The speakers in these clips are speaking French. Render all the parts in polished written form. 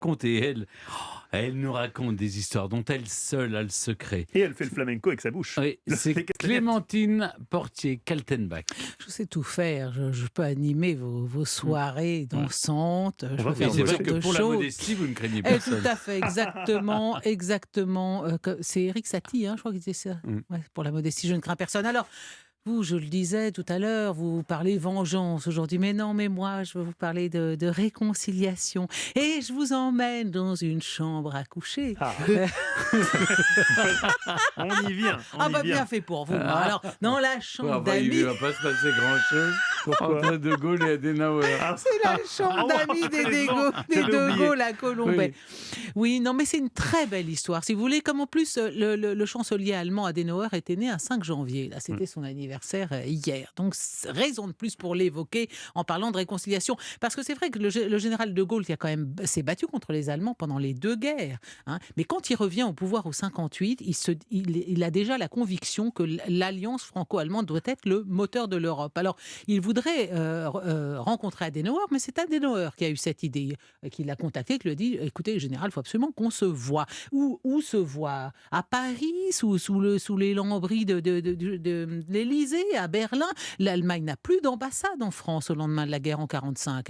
raconter. Elle nous raconte des histoires dont elle seule a le secret. Et elle fait le flamenco avec sa bouche. Oui, c'est Clémentine Portier-Kaltenbach. Je sais tout faire. Je peux animer vos soirées dansantes. Je peux Et faire c'est toutes vrai sortes que de pour la choses. modestie, vous ne craignez Tout personne. à fait, exactement. C'est Eric Satie, je crois qu'il disait ça. Ouais, pour la modestie, je ne crains personne. Alors, vous, je le disais tout à l'heure, vous parlez vengeance aujourd'hui, mais non, mais moi, je veux vous parler de réconciliation. Et je vous emmène dans une chambre à coucher. Ah. On y vient. Bien fait pour vous. Alors, dans la chambre Il d'amis, ne va pas se passer grand-chose entre De Gaulle et Adenauer. c'est la chambre d'amis des De Gaulle à Colombey. Oui, non, mais c'est une très belle histoire. Si vous voulez, comme en plus, le chancelier allemand Adenauer était né un 5 janvier. Là, c'était son anniversaire hier. Donc, raison de plus pour l'évoquer en parlant de réconciliation. Parce que c'est vrai que le général de Gaulle, qui a quand même s'est battu contre les Allemands pendant les deux guerres, mais quand il revient au pouvoir au 58, il a déjà la conviction que l'alliance franco-allemande doit être le moteur de l'Europe. Alors, il voudrait rencontrer Adenauer, mais c'est Adenauer qui a eu cette idée, qui l'a contacté, qui lui a dit, écoutez, général, il faut absolument qu'on se voit. Où se voit? À Paris, sous les lambris de l'Élysée, à Berlin. L'Allemagne n'a plus d'ambassade en France au lendemain de la guerre en 1945.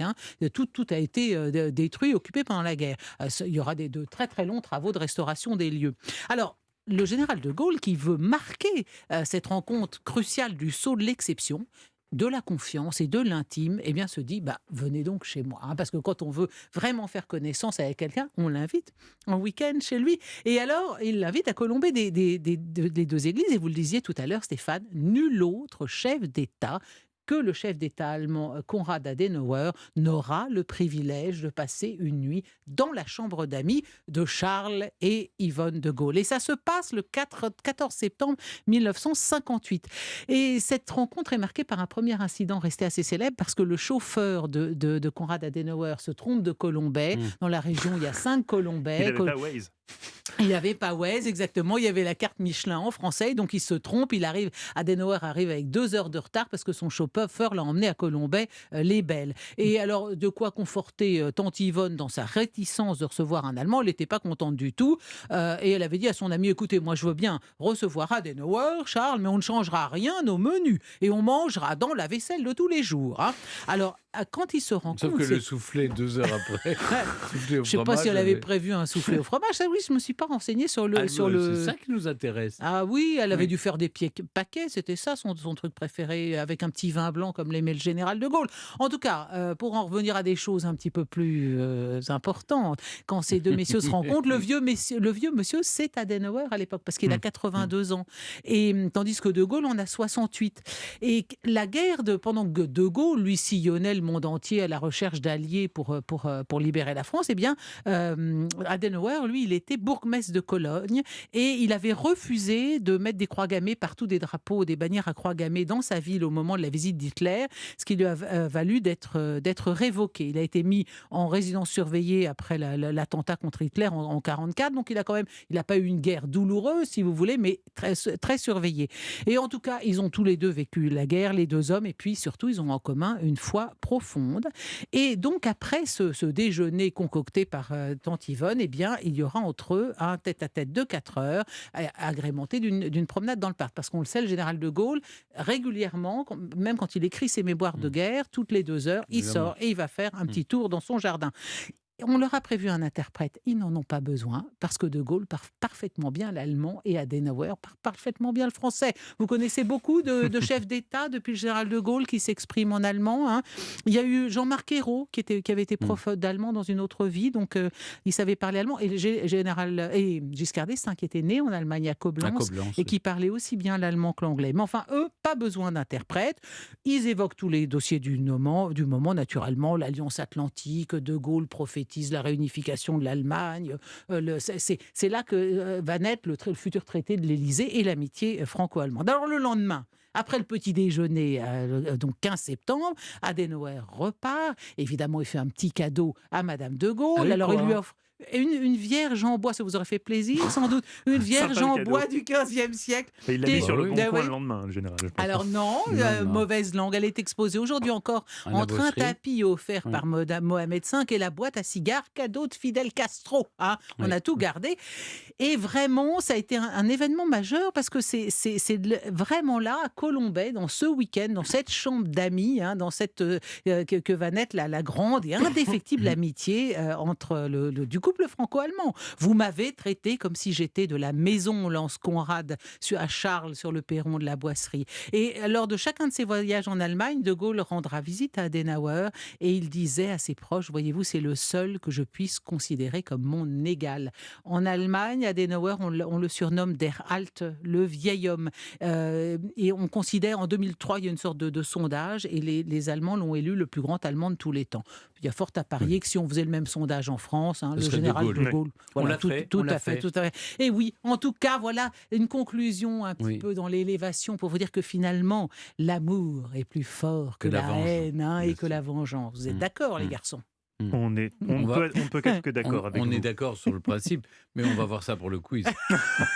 Tout a été détruit, occupé pendant la guerre. Il y aura de très très longs travaux de restauration des lieux. Alors, le général de Gaulle, qui veut marquer cette rencontre cruciale du saut de l'exception, de la confiance et de l'intime, se dit, venez donc chez moi. Parce que quand on veut vraiment faire connaissance avec quelqu'un, on l'invite en week-end chez lui. Et alors, il l'invite à colomber des deux églises. Et vous le disiez tout à l'heure, Stéphane, nul autre chef d'État que le chef d'État allemand Konrad Adenauer n'aura le privilège de passer une nuit dans la chambre d'amis de Charles et Yvonne de Gaulle. Et ça se passe le 14 septembre 1958. Et cette rencontre est marquée par un premier incident resté assez célèbre parce que le chauffeur de Konrad Adenauer se trompe de Colombey. Dans la région, il y a 5 Colombey. Il n'avait pas Waze. Il n'y avait pas Waze, exactement. Il y avait la carte Michelin en français. Donc, il se trompe. Adenauer arrive avec 2 heures de retard parce que son chauffeur l'a emmené à Colombey, les Belles. Et alors, de quoi conforter tante Yvonne dans sa réticence de recevoir un Allemand. Elle n'était pas contente du tout. Et elle avait dit à son ami, écoutez, moi, je veux bien recevoir Adenauer, Charles, mais on ne changera rien au menu. Et on mangera dans la vaisselle de tous les jours. Alors, quand ils se rencontrent... Sauf que le soufflet 2 heures après. Je ne sais pas si elle avait prévu un soufflet au fromage. Oui, je ne me suis pas renseignée sur le... C'est ça qui nous intéresse. Ah oui, elle avait dû faire des paquets, c'était ça son truc préféré, avec un petit vin blanc comme l'aimait le général de Gaulle. En tout cas, pour en revenir à des choses un petit peu plus importantes, quand ces deux messieurs se rencontrent, le vieux monsieur, c'est Adenauer à l'époque, parce qu'il a 82 ans, et tandis que de Gaulle en a 68. Et la guerre, pendant que de Gaulle, lui, sillonnait le monde entier à la recherche d'alliés pour libérer la France, Adenauer, lui, il était bourgmestre de Cologne et il avait refusé de mettre des croix gammées partout, des drapeaux, des bannières à croix gammées dans sa ville au moment de la visite d'Hitler, ce qui lui a valu d'être révoqué. Il a été mis en résidence surveillée après l'attentat contre Hitler en 1944, donc il n'a pas eu une guerre douloureuse, si vous voulez, mais très, très surveillée. Et en tout cas, ils ont tous les deux vécu la guerre, les deux hommes, et puis surtout, ils ont en commun une foi profonde. Et donc, après ce déjeuner concocté par tante Yvonne, il y aura entre eux un tête-à-tête de 4 heures, agrémenté d'une promenade dans le parc. Parce qu'on le sait, le général de Gaulle, régulièrement, même quand il écrit ses mémoires de guerre, toutes les 2 heures, il sort et il va faire un petit tour dans son jardin. On leur a prévu un interprète, ils n'en ont pas besoin, parce que De Gaulle parle parfaitement bien l'allemand et Adenauer parle parfaitement bien le français. Vous connaissez beaucoup de chefs d'État depuis le général De Gaulle qui s'expriment en allemand. Il y a eu Jean-Marc Ayrault qui avait été prof d'allemand dans une autre vie, donc il savait parler allemand. Et Giscard d'Estaing qui était né en Allemagne à Coblence et qui parlait aussi bien l'allemand que l'anglais. Mais enfin, eux, pas besoin d'interprète. Ils évoquent tous les dossiers du moment naturellement, l'Alliance Atlantique, De Gaulle prophétise la réunification de l'Allemagne. C'est là que va naître le futur traité de l'Élysée et l'amitié franco-allemande. Alors le lendemain, après le petit déjeuner, donc 15 septembre, Adenauer repart. Évidemment, il fait un petit cadeau à Madame de Gaulle. Alors il lui offre une vierge en bois, ça vous aurait fait plaisir sans doute, une vierge Sympa le en cadeau. bois du 15e siècle. Et il l'a qui mis est- sur le bon Ben coin oui. le lendemain, le général. Je pense. Alors non, Non, non. mauvaise langue, elle est exposée aujourd'hui encore À la entre un bosserie. tapis offert Oui. par Mohamed V et la boîte à cigares cadeau de Fidel Castro. Hein. On Oui. a tout gardé. Et vraiment, ça a été un événement majeur parce que vraiment là, à Colombey, dans ce week-end, dans cette chambre d'amis, hein, dans cette que va naître la grande et indéfectible amitié entre du couple franco-allemand. Vous m'avez traité comme si j'étais de la maison Lance Conrad à Charles sur le perron de la Boisserie. Et lors de chacun de ses voyages en Allemagne, De Gaulle rendra visite à Adenauer et il disait à ses proches, voyez-vous, c'est le seul que je puisse considérer comme mon égal. En Allemagne, Adenauer, on le surnomme Der Alte, le vieil homme. Et on considère, en 2003, il y a une sorte de sondage et les Allemands l'ont élu le plus grand Allemand de tous les temps. Il y a fort à parier que si on faisait le même sondage en France, hein, le serait De général Gaulle. de Gaulle, On l'a tout, fait, tout on l'a à fait, fait. tout à fait. Et oui, en tout cas, voilà une conclusion un petit Oui. peu dans l'élévation pour vous dire que finalement, l'amour est plus fort que Que la la vengeance, haine hein, et bien que sûr. la vengeance. Vous êtes Mm. d'accord, les Mm. garçons? On va- peut qu'être que d'accord avec On vous. est d'accord sur le principe, mais on va voir ça pour le quiz.